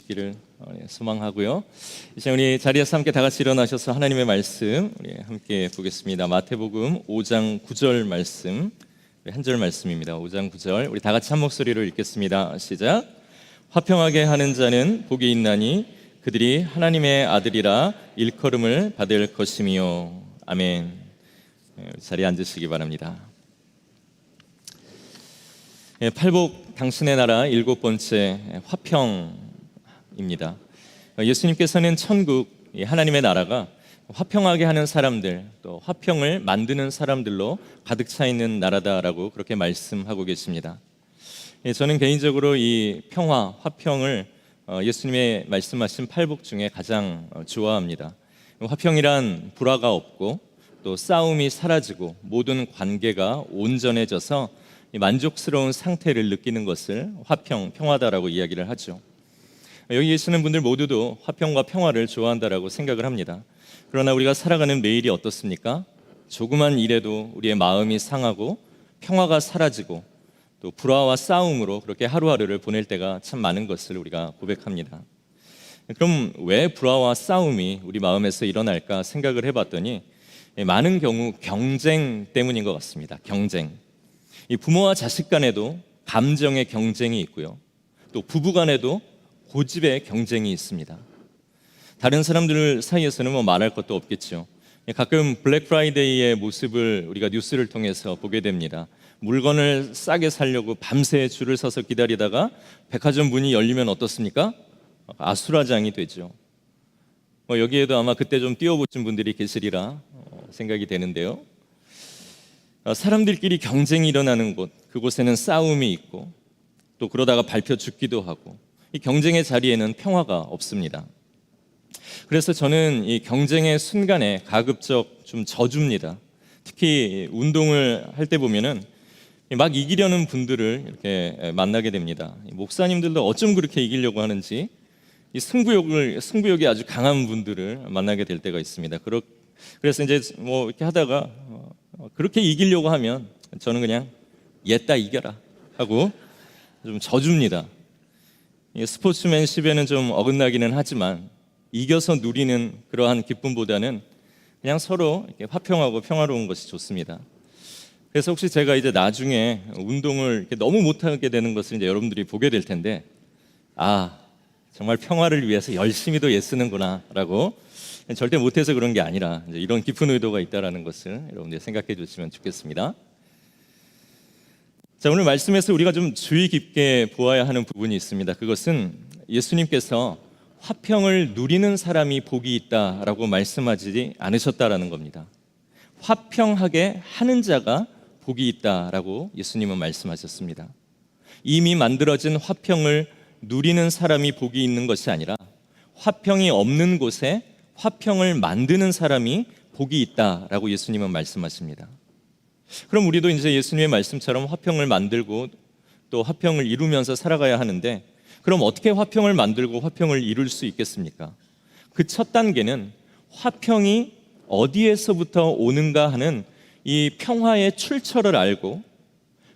되시기를 소망하고요. 이제 우리 자리에서 함께 다 같이 일어나셔서 하나님의 말씀 우리 함께 보겠습니다. 마태복음 5장 9절 말씀, 한 절 말씀입니다. 5장 9절 우리 다 같이 한 목소리로 읽겠습니다. 시작. 화평하게 하는 자는 복이 있나니 그들이 하나님의 아들이라 일컬음을 받을 것이며. 아멘. 자리에 앉으시기 바랍니다. 팔복 당신의 나라 7번째 화평입니다. 예수님께서는 천국, 하나님의 나라가 화평하게 하는 사람들, 또 화평을 만드는 사람들로 가득 차 있는 나라다라고 그렇게 말씀하고 계십니다. 저는 개인적으로 이 평화, 화평을 예수님의 말씀하신 팔복 중에 가장 좋아합니다. 화평이란 불화가 없고 또 싸움이 사라지고 모든 관계가 온전해져서 만족스러운 상태를 느끼는 것을 화평, 평화다라고 이야기를 하죠. 여기 계시는 분들 모두도 화평과 평화를 좋아한다라고 생각을 합니다. 그러나 우리가 살아가는 매일이 어떻습니까? 조그만 일에도 우리의 마음이 상하고 평화가 사라지고 또 불화와 싸움으로 그렇게 하루하루를 보낼 때가 참 많은 것을 우리가 고백합니다. 그럼 왜 불화와 싸움이 우리 마음에서 일어날까 생각을 해봤더니 많은 경우 경쟁 때문인 것 같습니다. 경쟁. 이 부모와 자식 간에도 감정의 경쟁이 있고요. 또 부부 간에도 고집의 경쟁이 있습니다. 다른 사람들 사이에서는 뭐 말할 것도 없겠죠. 가끔 블랙 프라이데이의 모습을 우리가 뉴스를 통해서 보게 됩니다. 물건을 싸게 사려고 밤새 줄을 서서 기다리다가 백화점 문이 열리면 어떻습니까? 아수라장이 되죠. 여기에도 아마 그때 좀 뛰어보신 분들이 계시리라 생각이 되는데요. 사람들끼리 경쟁이 일어나는 곳, 그곳에는 싸움이 있고 또 그러다가 밟혀 죽기도 하고 이 경쟁의 자리에는 평화가 없습니다. 그래서 저는 이 경쟁의 순간에 가급적 좀 져줍니다. 특히 운동을 할 때 보면은 막 이기려는 분들을 이렇게 만나게 됩니다. 목사님들도 어쩜 그렇게 이기려고 하는지 이 승부욕이 아주 강한 분들을 만나게 될 때가 있습니다. 그래서 이제 뭐 이렇게 하다가 그렇게 이기려고 하면 저는 그냥 얘따 이겨라 하고 좀 져줍니다. 스포츠맨십에는 좀 어긋나기는 하지만 이겨서 누리는 그러한 기쁨보다는 그냥 서로 이렇게 화평하고 평화로운 것이 좋습니다. 그래서 혹시 제가 이제 나중에 운동을 이렇게 너무 못하게 되는 것을 이제 여러분들이 보게 될 텐데, 정말 평화를 위해서 열심히도 애쓰는구나라고, 절대 못해서 그런 게 아니라 이제 이런 깊은 의도가 있다라는 것을 여러분들이 생각해 주시면 좋겠습니다. 자, 오늘 말씀에서 우리가 좀 주의 깊게 보아야 하는 부분이 있습니다. 그것은 예수님께서 화평을 누리는 사람이 복이 있다라고 말씀하지 않으셨다라는 겁니다. 화평하게 하는 자가 복이 있다라고 예수님은 말씀하셨습니다. 이미 만들어진 화평을 누리는 사람이 복이 있는 것이 아니라 화평이 없는 곳에 화평을 만드는 사람이 복이 있다라고 예수님은 말씀하십니다. 그럼 우리도 이제 예수님의 말씀처럼 화평을 만들고 또 화평을 이루면서 살아가야 하는데, 그럼 어떻게 화평을 만들고 화평을 이룰 수 있겠습니까? 그 첫 단계는 화평이 어디에서부터 오는가 하는 이 평화의 출처를 알고,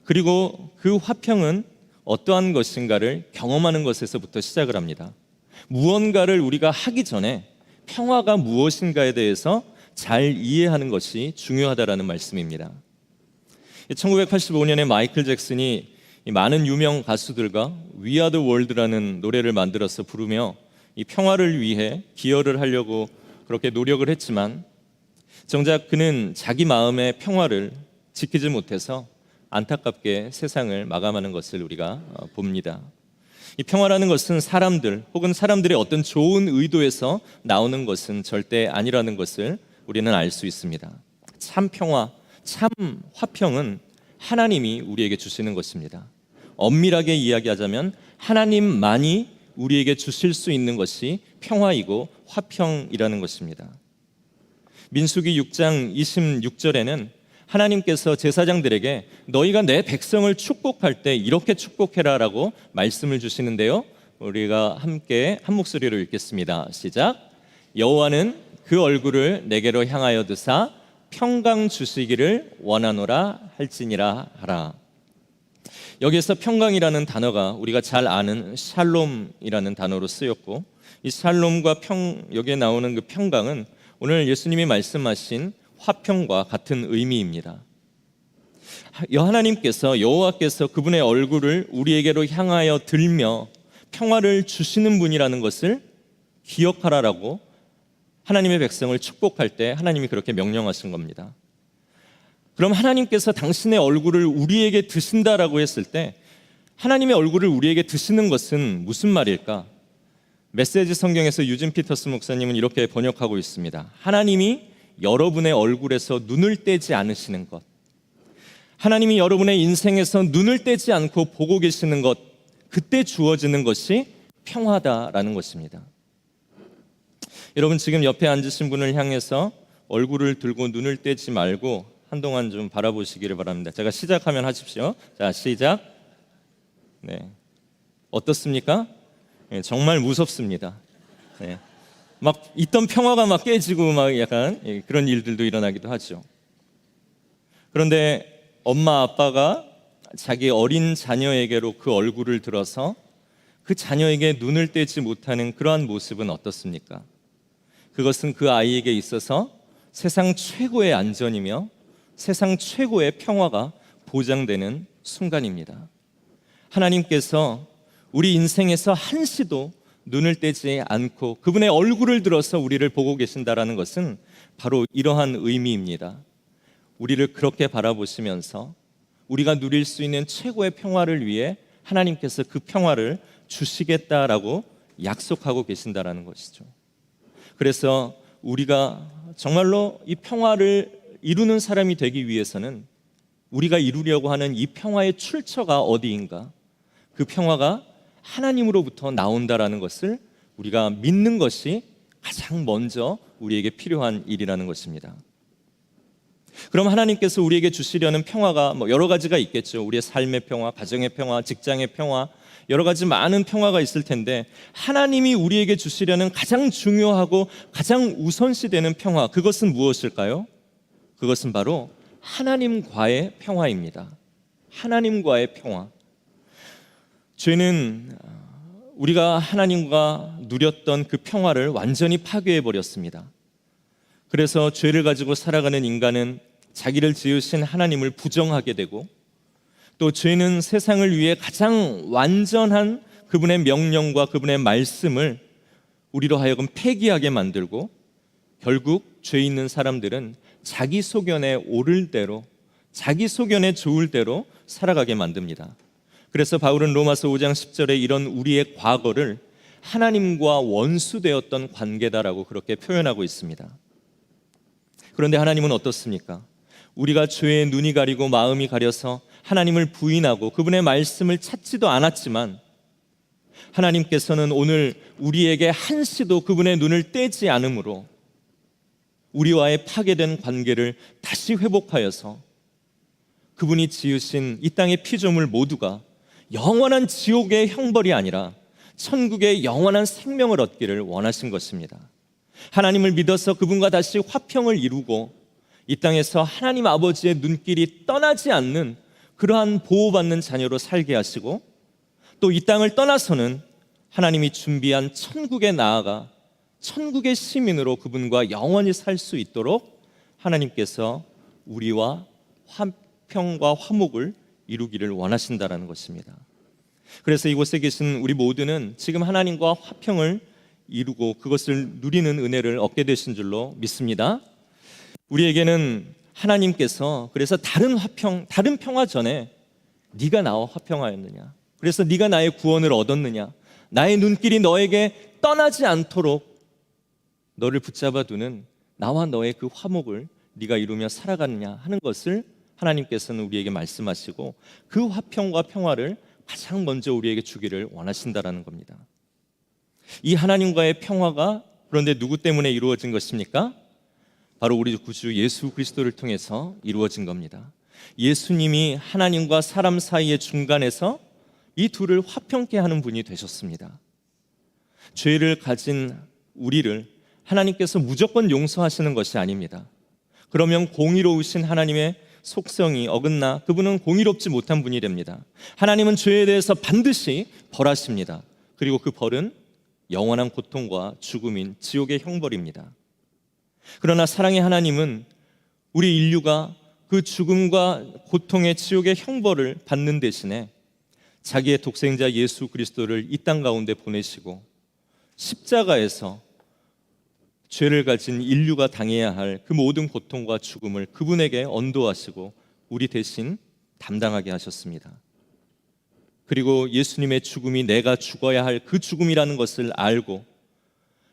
그리고 그 화평은 어떠한 것인가를 경험하는 것에서부터 시작을 합니다. 무언가를 우리가 하기 전에 평화가 무엇인가에 대해서 잘 이해하는 것이 중요하다라는 말씀입니다. 1985년에 마이클 잭슨이 많은 유명 가수들과 We Are The World라는 노래를 만들어서 부르며 이 평화를 위해 기여를 하려고 그렇게 노력을 했지만, 정작 그는 자기 마음의 평화를 지키지 못해서 안타깝게 세상을 마감하는 것을 우리가 봅니다. 이 평화라는 것은 사람들 혹은 사람들의 어떤 좋은 의도에서 나오는 것은 절대 아니라는 것을 우리는 알 수 있습니다. 참 평화, 참 화평은 하나님이 우리에게 주시는 것입니다. 엄밀하게 이야기하자면 하나님만이 우리에게 주실 수 있는 것이 평화이고 화평이라는 것입니다. 민수기 6장 26절에는 하나님께서 제사장들에게 너희가 내 백성을 축복할 때 이렇게 축복해라 라고 말씀을 주시는데요, 우리가 함께 한 목소리로 읽겠습니다. 시작. 여호와는 그 얼굴을 내게로 향하여 드사 평강 주시기를 원하노라 할지니라 하라. 여기에서 평강이라는 단어가 우리가 잘 아는 샬롬이라는 단어로 쓰였고, 이 샬롬과 여기에 나오는 그 평강은 오늘 예수님이 말씀하신 화평과 같은 의미입니다. 하나님께서, 여호와께서 그분의 얼굴을 우리에게로 향하여 들며 평화를 주시는 분이라는 것을 기억하라라고 하나님의 백성을 축복할 때 하나님이 그렇게 명령하신 겁니다. 그럼 하나님께서 당신의 얼굴을 우리에게 드신다라고 했을 때 하나님의 얼굴을 우리에게 드시는 것은 무슨 말일까? 메시지 성경에서 유진 피터스 목사님은 이렇게 번역하고 있습니다. 하나님이 여러분의 얼굴에서 눈을 떼지 않으시는 것, 하나님이 여러분의 인생에서 눈을 떼지 않고 보고 계시는 것, 그때 주어지는 것이 평화다라는 것입니다. 여러분, 지금 옆에 앉으신 분을 향해서 얼굴을 들고 눈을 떼지 말고 한동안 좀 바라보시기를 바랍니다. 제가 시작하면 하십시오. 자, 시작. 네, 어떻습니까? 네, 정말 무섭습니다. 네, 막 있던 평화가 막 깨지고 막 약간 그런 일들도 일어나기도 하죠. 그런데 엄마 아빠가 자기 어린 자녀에게로 그 얼굴을 들어서 그 자녀에게 눈을 떼지 못하는 그러한 모습은 어떻습니까? 그것은 그 아이에게 있어서 세상 최고의 안전이며 세상 최고의 평화가 보장되는 순간입니다. 하나님께서 우리 인생에서 한시도 눈을 떼지 않고 그분의 얼굴을 들어서 우리를 보고 계신다라는 것은 바로 이러한 의미입니다. 우리를 그렇게 바라보시면서 우리가 누릴 수 있는 최고의 평화를 위해 하나님께서 그 평화를 주시겠다라고 약속하고 계신다라는 것이죠. 그래서 우리가 정말로 이 평화를 이루는 사람이 되기 위해서는 우리가 이루려고 하는 이 평화의 출처가 어디인가? 그 평화가 하나님으로부터 나온다라는 것을 우리가 믿는 것이 가장 먼저 우리에게 필요한 일이라는 것입니다. 그럼 하나님께서 우리에게 주시려는 평화가 여러 가지가 있겠죠. 우리의 삶의 평화, 가정의 평화, 직장의 평화, 여러 가지 많은 평화가 있을 텐데 하나님이 우리에게 주시려는 가장 중요하고 가장 우선시되는 평화, 그것은 무엇일까요? 그것은 바로 하나님과의 평화입니다. 하나님과의 평화. 죄는 우리가 하나님과 누렸던 그 평화를 완전히 파괴해 버렸습니다. 그래서 죄를 가지고 살아가는 인간은 자기를 지으신 하나님을 부정하게 되고, 또 죄는 세상을 위해 가장 완전한 그분의 명령과 그분의 말씀을 우리로 하여금 폐기하게 만들고, 결국 죄 있는 사람들은 자기 소견에 오를 대로, 자기 소견에 좋을 대로 살아가게 만듭니다. 그래서 바울은 로마서 5장 10절에 이런 우리의 과거를 하나님과 원수되었던 관계다라고 그렇게 표현하고 있습니다. 그런데 하나님은 어떻습니까? 우리가 죄에 눈이 가리고 마음이 가려서 하나님을 부인하고 그분의 말씀을 찾지도 않았지만, 하나님께서는 오늘 우리에게 한시도 그분의 눈을 떼지 않으므로 우리와의 파괴된 관계를 다시 회복하여서 그분이 지으신 이 땅의 피조물 모두가 영원한 지옥의 형벌이 아니라 천국의 영원한 생명을 얻기를 원하신 것입니다. 하나님을 믿어서 그분과 다시 화평을 이루고 이 땅에서 하나님 아버지의 눈길이 떠나지 않는 그러한 보호받는 자녀로 살게 하시고, 또 이 땅을 떠나서는 하나님이 준비한 천국에 나아가 천국의 시민으로 그분과 영원히 살 수 있도록 하나님께서 우리와 화평과 화목을 이루기를 원하신다라는 것입니다. 그래서 이곳에 계신 우리 모두는 지금 하나님과 화평을 이루고 그것을 누리는 은혜를 얻게 되신 줄로 믿습니다. 우리에게는 하나님께서 그래서 다른 화평, 다른 평화 전에 네가 나와 화평하였느냐, 그래서 네가 나의 구원을 얻었느냐, 나의 눈길이 너에게 떠나지 않도록 너를 붙잡아 두는 나와 너의 그 화목을 네가 이루며 살아가느냐 하는 것을 하나님께서는 우리에게 말씀하시고, 그 화평과 평화를 가장 먼저 우리에게 주기를 원하신다라는 겁니다. 이 하나님과의 평화가 그런데 누구 때문에 이루어진 것입니까? 바로 우리 구주 예수 그리스도를 통해서 이루어진 겁니다. 예수님이 하나님과 사람 사이의 중간에서 이 둘을 화평케 하는 분이 되셨습니다. 죄를 가진 우리를 하나님께서 무조건 용서하시는 것이 아닙니다. 그러면 공의로우신 하나님의 속성이 어긋나 그분은 공의롭지 못한 분이 됩니다. 하나님은 죄에 대해서 반드시 벌하십니다. 그리고 그 벌은 영원한 고통과 죽음인 지옥의 형벌입니다. 그러나 사랑의 하나님은 우리 인류가 그 죽음과 고통의 지옥의 형벌을 받는 대신에 자기의 독생자 예수 그리스도를 이 땅 가운데 보내시고 십자가에서 죄를 가진 인류가 당해야 할 그 모든 고통과 죽음을 그분에게 언도하시고 우리 대신 담당하게 하셨습니다. 그리고 예수님의 죽음이 내가 죽어야 할 그 죽음이라는 것을 알고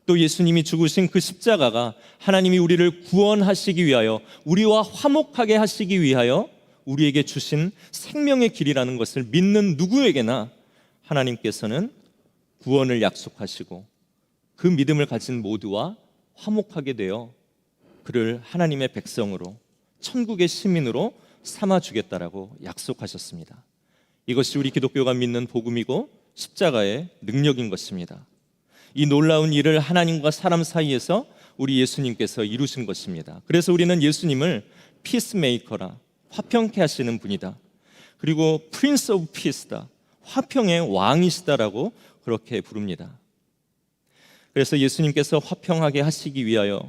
또 예수님이 죽으신 그 십자가가 하나님이 우리를 구원하시기 위하여 우리와 화목하게 하시기 위하여 우리에게 주신 생명의 길이라는 것을 믿는 누구에게나 하나님께서는 구원을 약속하시고 그 믿음을 가진 모두와 화목하게 되어 그를 하나님의 백성으로 천국의 시민으로 삼아주겠다라고 약속하셨습니다. 이것이 우리 기독교가 믿는 복음이고 십자가의 능력인 것입니다. 이 놀라운 일을 하나님과 사람 사이에서 우리 예수님께서 이루신 것입니다. 그래서 우리는 예수님을 피스메이커라, 화평케 하시는 분이다. 그리고 프린스 오브 피스다, 화평의 왕이시다라고 그렇게 부릅니다. 그래서 예수님께서 화평하게 하시기 위하여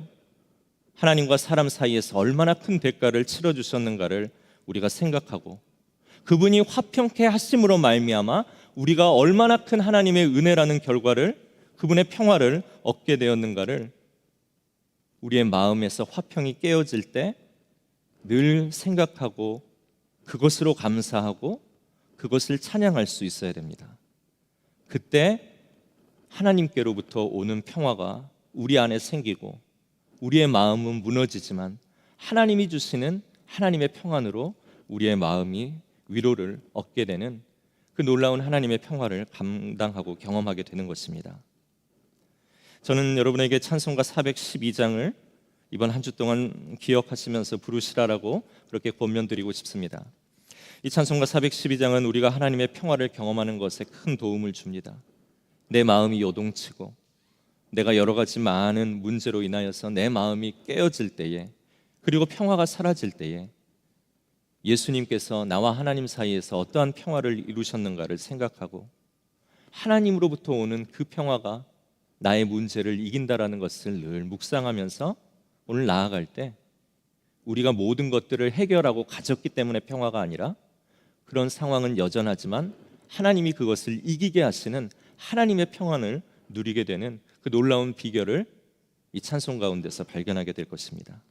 하나님과 사람 사이에서 얼마나 큰 대가를 치러주셨는가를 우리가 생각하고 그분이 화평케 하심으로 말미암아 우리가 얼마나 큰 하나님의 은혜라는 결과를 그분의 평화를 얻게 되었는가를 우리의 마음에서 화평이 깨어질 때 늘 생각하고 그것으로 감사하고 그것을 찬양할 수 있어야 됩니다. 그때 하나님께로부터 오는 평화가 우리 안에 생기고 우리의 마음은 무너지지만 하나님이 주시는 하나님의 평안으로 우리의 마음이 위로를 얻게 되는 그 놀라운 하나님의 평화를 감당하고 경험하게 되는 것입니다. 저는 여러분에게 찬송가 412장을 이번 한 주 동안 기억하시면서 부르시라라고 그렇게 권면드리고 싶습니다. 이 찬송가 412장은 우리가 하나님의 평화를 경험하는 것에 큰 도움을 줍니다. 내 마음이 요동치고 내가 여러 가지 많은 문제로 인하여서 내 마음이 깨어질 때에 그리고 평화가 사라질 때에 예수님께서 나와 하나님 사이에서 어떠한 평화를 이루셨는가를 생각하고 하나님으로부터 오는 그 평화가 나의 문제를 이긴다라는 것을 늘 묵상하면서 오늘 나아갈 때 우리가 모든 것들을 해결하고 가졌기 때문에 평화가 아니라 그런 상황은 여전하지만 하나님이 그것을 이기게 하시는 하나님의 평안을 누리게 되는 그 놀라운 비결을 이 찬송 가운데서 발견하게 될 것입니다.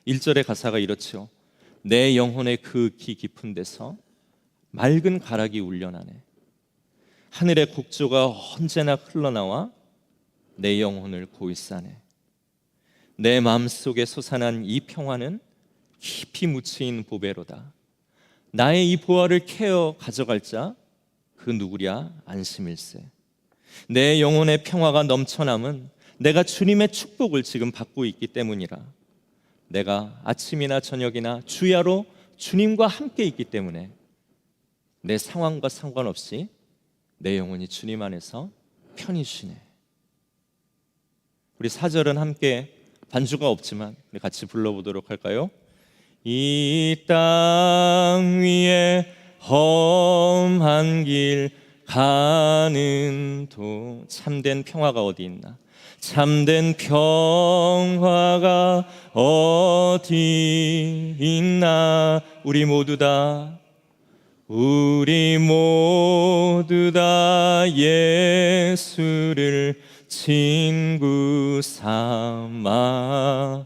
1절의 가사가 이렇죠. 내 영혼의 그 기 깊은 데서 맑은 가락이 울려나네. 하늘의 곡조가 언제나 흘러나와 내 영혼을 고이 싸네. 내 마음속에 솟아난 이 평화는 깊이 묻힌 보배로다. 나의 이 보화를 캐어 가져갈 자 그 누구랴 안심일세. 내 영혼의 평화가 넘쳐남은 내가 주님의 축복을 지금 받고 있기 때문이라. 내가 아침이나 저녁이나 주야로 주님과 함께 있기 때문에 내 상황과 상관없이 내 영혼이 주님 안에서 편히 쉬네. 우리 4절은 함께 반주가 없지만 우리 같이 불러보도록 할까요? 이 땅 위에 험한 길 가는 도 참된 평화가 어디 있나? 참된 평화가 어디 있나? 우리 모두 다 예수를 친구 삼아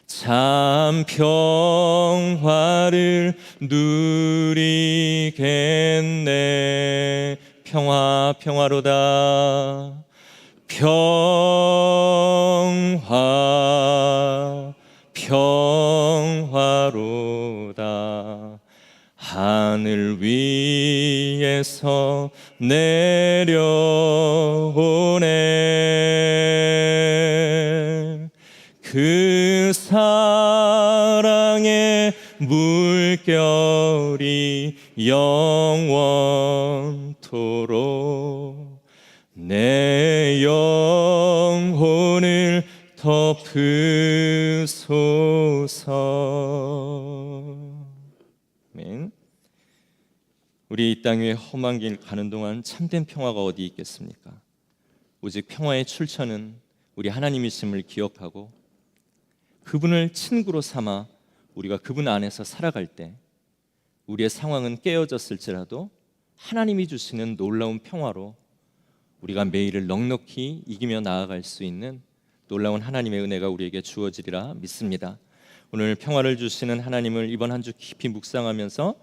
참 평화를 누리겠네. 평화로다. 평화로다. 하늘 위에서 내려오네. 그 사랑의 물결이 영원토록 내 영혼을 덮으소서. 우리 이 땅 위에 험한 길 가는 동안 참된 평화가 어디 있겠습니까? 오직 평화의 출처는 우리 하나님이심을 기억하고 그분을 친구로 삼아 우리가 그분 안에서 살아갈 때 우리의 상황은 깨어졌을지라도 하나님이 주시는 놀라운 평화로 우리가 매일을 넉넉히 이기며 나아갈 수 있는 놀라운 하나님의 은혜가 우리에게 주어지리라 믿습니다. 오늘 평화를 주시는 하나님을 이번 한 주 깊이 묵상하면서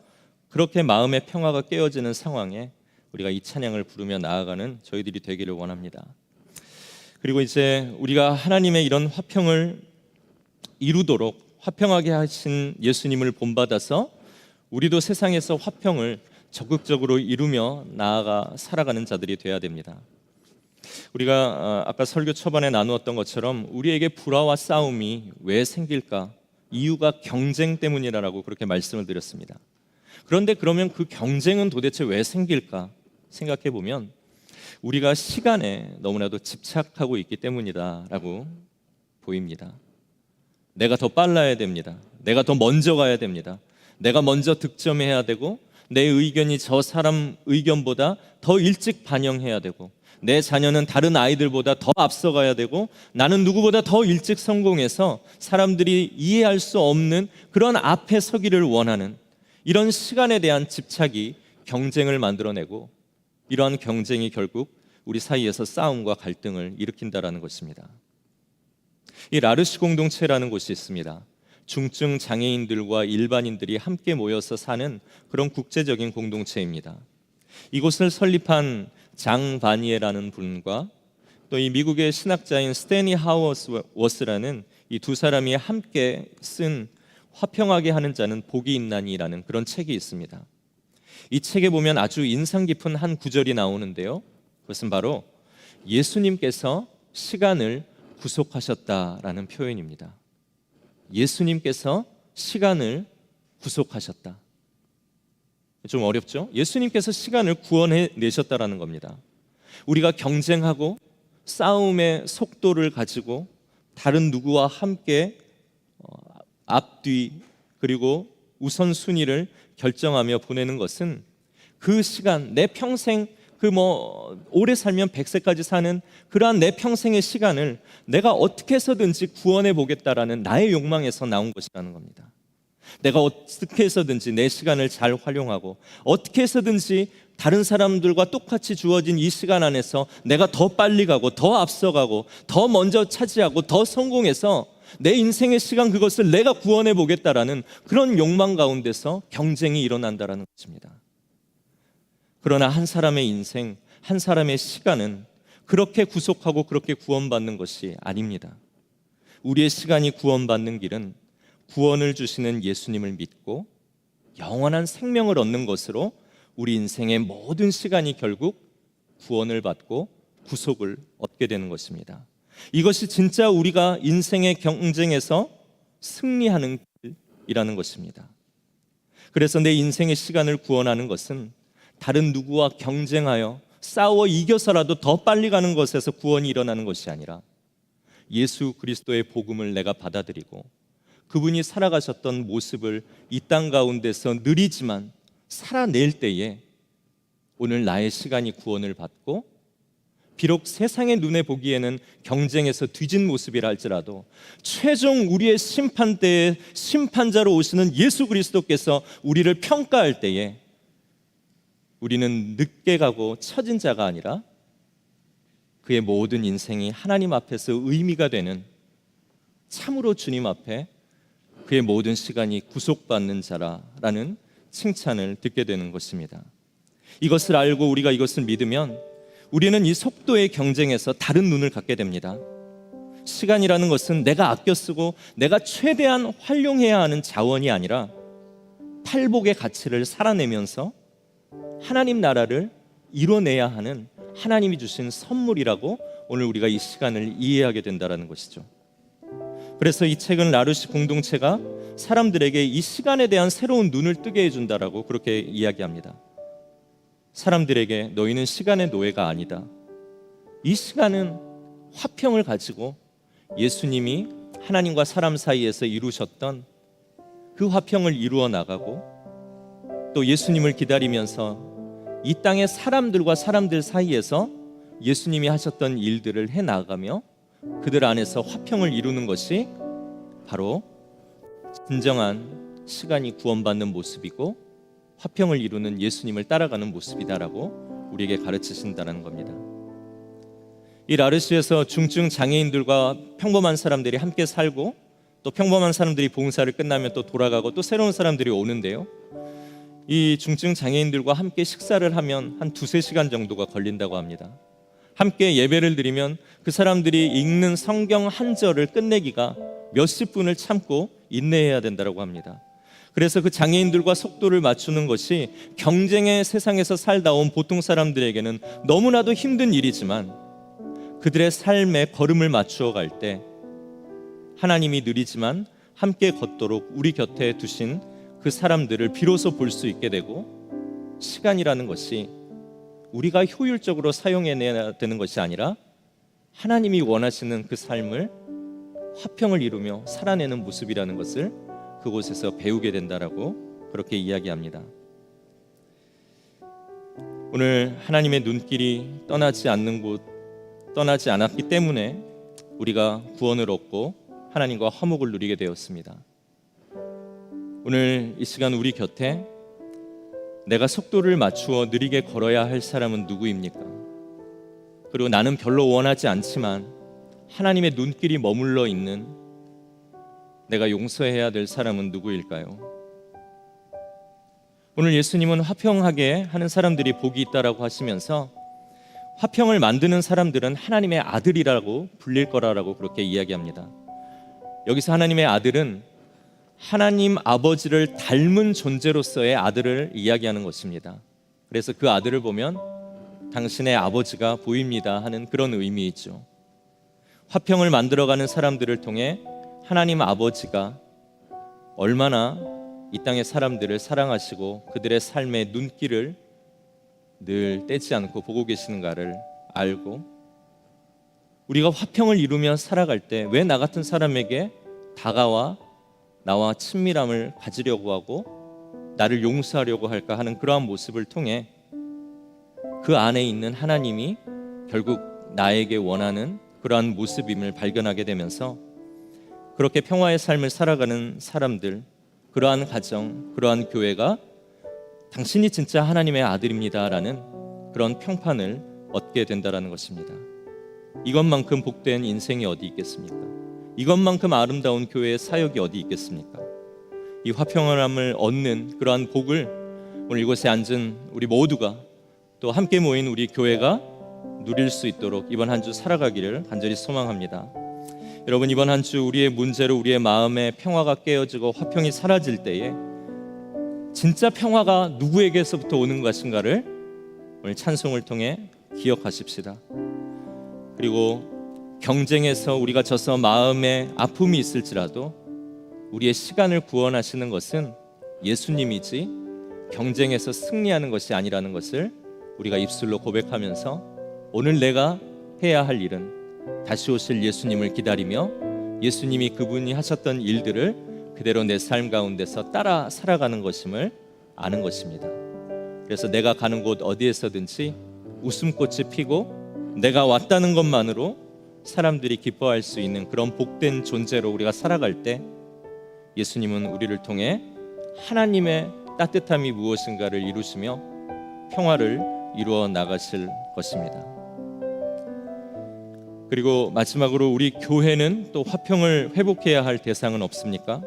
그렇게 마음의 평화가 깨어지는 상황에 우리가 이 찬양을 부르며 나아가는 저희들이 되기를 원합니다. 그리고 이제 우리가 하나님의 이런 화평을 이루도록 화평하게 하신 예수님을 본받아서 우리도 세상에서 화평을 적극적으로 이루며 나아가 살아가는 자들이 되어야 됩니다. 우리가 아까 설교 초반에 나누었던 것처럼 우리에게 불화와 싸움이 왜 생길까? 이유가 경쟁 때문이라고 그렇게 말씀을 드렸습니다. 그런데 그러면 그 경쟁은 도대체 왜 생길까 생각해 보면 우리가 시간에 너무나도 집착하고 있기 때문이다라고 보입니다. 내가 더 빨라야 됩니다. 내가 더 먼저 가야 됩니다. 내가 먼저 득점해야 되고 내 의견이 저 사람 의견보다 더 일찍 반영해야 되고 내 자녀는 다른 아이들보다 더 앞서가야 되고 나는 누구보다 더 일찍 성공해서 사람들이 이해할 수 없는 그런 앞에 서기를 원하는 이런 시간에 대한 집착이 경쟁을 만들어내고 이러한 경쟁이 결국 우리 사이에서 싸움과 갈등을 일으킨다라는 것입니다. 이 라르시 공동체라는 곳이 있습니다. 중증 장애인들과 일반인들이 함께 모여서 사는 그런 국제적인 공동체입니다. 이곳을 설립한 장 바니에라는 분과 또 이 미국의 신학자인 스테니 하워스라는 이 두 사람이 함께 쓴 화평하게 하는 자는 복이 있나니라는 그런 책이 있습니다. 이 책에 보면 아주 인상 깊은 한 구절이 나오는데요. 그것은 바로 예수님께서 시간을 구속하셨다라는 표현입니다. 예수님께서 시간을 구속하셨다. 좀 어렵죠? 예수님께서 시간을 구원해 내셨다라는 겁니다. 우리가 경쟁하고 싸움의 속도를 가지고 다른 누구와 함께 앞뒤 그리고 우선순위를 결정하며 보내는 것은 그 시간 내 평생 오래 살면 100세까지 사는 그러한 내 평생의 시간을 내가 어떻게 해서든지 구원해 보겠다라는 나의 욕망에서 나온 것이라는 겁니다. 내가 어떻게 해서든지 내 시간을 잘 활용하고 어떻게 해서든지 다른 사람들과 똑같이 주어진 이 시간 안에서 내가 더 빨리 가고 더 앞서가고 더 먼저 차지하고 더 성공해서 내 인생의 시간 그것을 내가 구원해 보겠다라는 그런 욕망 가운데서 경쟁이 일어난다라는 것입니다. 그러나 한 사람의 인생, 한 사람의 시간은 그렇게 구속하고 그렇게 구원받는 것이 아닙니다. 우리의 시간이 구원받는 길은 구원을 주시는 예수님을 믿고 영원한 생명을 얻는 것으로 우리 인생의 모든 시간이 결국 구원을 받고 구속을 얻게 되는 것입니다. 이것이 진짜 우리가 인생의 경쟁에서 승리하는 길이라는 것입니다. 그래서 내 인생의 시간을 구원하는 것은 다른 누구와 경쟁하여 싸워 이겨서라도 더 빨리 가는 것에서 구원이 일어나는 것이 아니라 예수 그리스도의 복음을 내가 받아들이고 그분이 살아가셨던 모습을 이 땅 가운데서 느리지만 살아낼 때에 오늘 나의 시간이 구원을 받고 비록 세상의 눈에 보기에는 경쟁에서 뒤진 모습이라 할지라도 최종 우리의 심판대에 심판자로 오시는 예수 그리스도께서 우리를 평가할 때에 우리는 늦게 가고 처진 자가 아니라 그의 모든 인생이 하나님 앞에서 의미가 되는 참으로 주님 앞에 그의 모든 시간이 구속받는 자라라는 칭찬을 듣게 되는 것입니다. 이것을 알고 우리가 이것을 믿으면 우리는 이 속도의 경쟁에서 다른 눈을 갖게 됩니다. 시간이라는 것은 내가 아껴 쓰고 내가 최대한 활용해야 하는 자원이 아니라 팔복의 가치를 살아내면서 하나님 나라를 이뤄내야 하는 하나님이 주신 선물이라고 오늘 우리가 이 시간을 이해하게 된다는 것이죠. 그래서 이 책은 라르시 공동체가 사람들에게 이 시간에 대한 새로운 눈을 뜨게 해준다라고 그렇게 이야기합니다. 사람들에게 너희는 시간의 노예가 아니다. 이 시간은 화평을 가지고 예수님이 하나님과 사람 사이에서 이루셨던 그 화평을 이루어 나가고 또 예수님을 기다리면서 이 땅의 사람들과 사람들 사이에서 예수님이 하셨던 일들을 해나가며 그들 안에서 화평을 이루는 것이 바로 진정한 시간이 구원받는 모습이고 화평을 이루는 예수님을 따라가는 모습이다라고 우리에게 가르치신다는 겁니다. 이 라르시에서 중증 장애인들과 평범한 사람들이 함께 살고 또 평범한 사람들이 봉사를 끝나면 또 돌아가고 또 새로운 사람들이 오는데요, 이 중증 장애인들과 함께 식사를 하면 한 2-3시간 정도가 걸린다고 합니다. 함께 예배를 드리면 그 사람들이 읽는 성경 한 절을 끝내기가 몇십 분을 참고 인내해야 된다고 합니다. 그래서 그 장애인들과 속도를 맞추는 것이 경쟁의 세상에서 살다 온 보통 사람들에게는 너무나도 힘든 일이지만 그들의 삶에 걸음을 맞추어 갈 때 하나님이 느리지만 함께 걷도록 우리 곁에 두신 그 사람들을 비로소 볼 수 있게 되고, 시간이라는 것이 우리가 효율적으로 사용해내야 되는 것이 아니라 하나님이 원하시는 그 삶을 화평을 이루며 살아내는 모습이라는 것을 그곳에서 배우게 된다라고 그렇게 이야기합니다. 오늘 하나님의 눈길이 떠나지 않았기 때문에 우리가 구원을 얻고 하나님과 화목을 누리게 되었습니다. 오늘 이 시간 우리 곁에 내가 속도를 맞추어 느리게 걸어야 할 사람은 누구입니까? 그리고 나는 별로 원하지 않지만 하나님의 눈길이 머물러 있는 내가 용서해야 될 사람은 누구일까요? 오늘 예수님은 화평하게 하는 사람들이 복이 있다라고 하시면서 화평을 만드는 사람들은 하나님의 아들이라고 불릴 거라고 그렇게 이야기합니다. 여기서 하나님의 아들은 하나님 아버지를 닮은 존재로서의 아들을 이야기하는 것입니다. 그래서 그 아들을 보면 당신의 아버지가 보입니다 하는 그런 의미이죠. 화평을 만들어가는 사람들을 통해 하나님 아버지가 얼마나 이 땅의 사람들을 사랑하시고 그들의 삶의 눈길을 늘 떼지 않고 보고 계시는가를 알고, 우리가 화평을 이루며 살아갈 때 왜 나 같은 사람에게 다가와 나와 친밀함을 가지려고 하고 나를 용서하려고 할까 하는 그러한 모습을 통해 그 안에 있는 하나님이 결국 나에게 원하는 그러한 모습임을 발견하게 되면서 그렇게 평화의 삶을 살아가는 사람들, 그러한 가정, 그러한 교회가 당신이 진짜 하나님의 아들입니다라는 그런 평판을 얻게 된다라는 것입니다. 이것만큼 복된 인생이 어디 있겠습니까? 이것만큼 아름다운 교회의 사역이 어디 있겠습니까? 이 화평함을 얻는 그러한 복을 오늘 이곳에 앉은 우리 모두가 또 함께 모인 우리 교회가 누릴 수 있도록 이번 한 주 살아가기를 간절히 소망합니다. 여러분, 이번 한 주 우리의 문제로 우리의 마음에 평화가 깨어지고 화평이 사라질 때에 진짜 평화가 누구에게서부터 오는 것인가를 오늘 찬송을 통해 기억하십시다. 그리고 경쟁에서 우리가 져서 마음에 아픔이 있을지라도 우리의 시간을 구원하시는 것은 예수님이지 경쟁에서 승리하는 것이 아니라는 것을 우리가 입술로 고백하면서 오늘 내가 해야 할 일은 다시 오실 예수님을 기다리며 예수님이 그분이 하셨던 일들을 그대로 내 삶 가운데서 따라 살아가는 것임을 아는 것입니다. 그래서 내가 가는 곳 어디에서든지 웃음꽃이 피고 내가 왔다는 것만으로 사람들이 기뻐할 수 있는 그런 복된 존재로 우리가 살아갈 때 예수님은 우리를 통해 하나님의 따뜻함이 무엇인가를 이루시며 평화를 이루어 나가실 것입니다. 그리고 마지막으로 우리 교회는 또 화평을 회복해야 할 대상은 없습니까?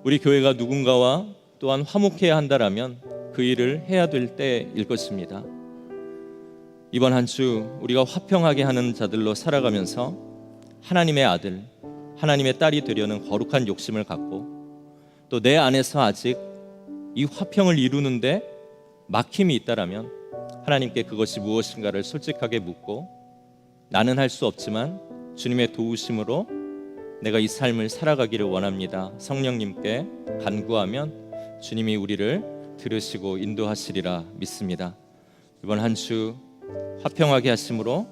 우리 교회가 누군가와 또한 화목해야 한다라면 그 일을 해야 될 때일 것입니다. 이번 한 주 우리가 화평하게 하는 자들로 살아가면서 하나님의 아들, 하나님의 딸이 되려는 거룩한 욕심을 갖고 또 내 안에서 아직 이 화평을 이루는데 막힘이 있다라면 하나님께 그것이 무엇인가를 솔직하게 묻고 나는 할 수 없지만 주님의 도우심으로 내가 이 삶을 살아가기를 원합니다. 성령님께 간구하면 주님이 우리를 들으시고 인도하시리라 믿습니다. 이번 한 주 화평하게 하심으로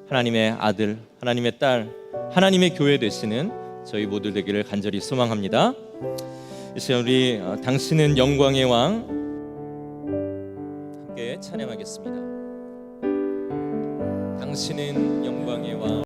하나님의 아들, 하나님의 딸, 하나님의 교회 되시는 저희 모두 되기를 간절히 소망합니다. 이 시간 우리 당신은 영광의 왕 함께 찬양하겠습니다. 당신은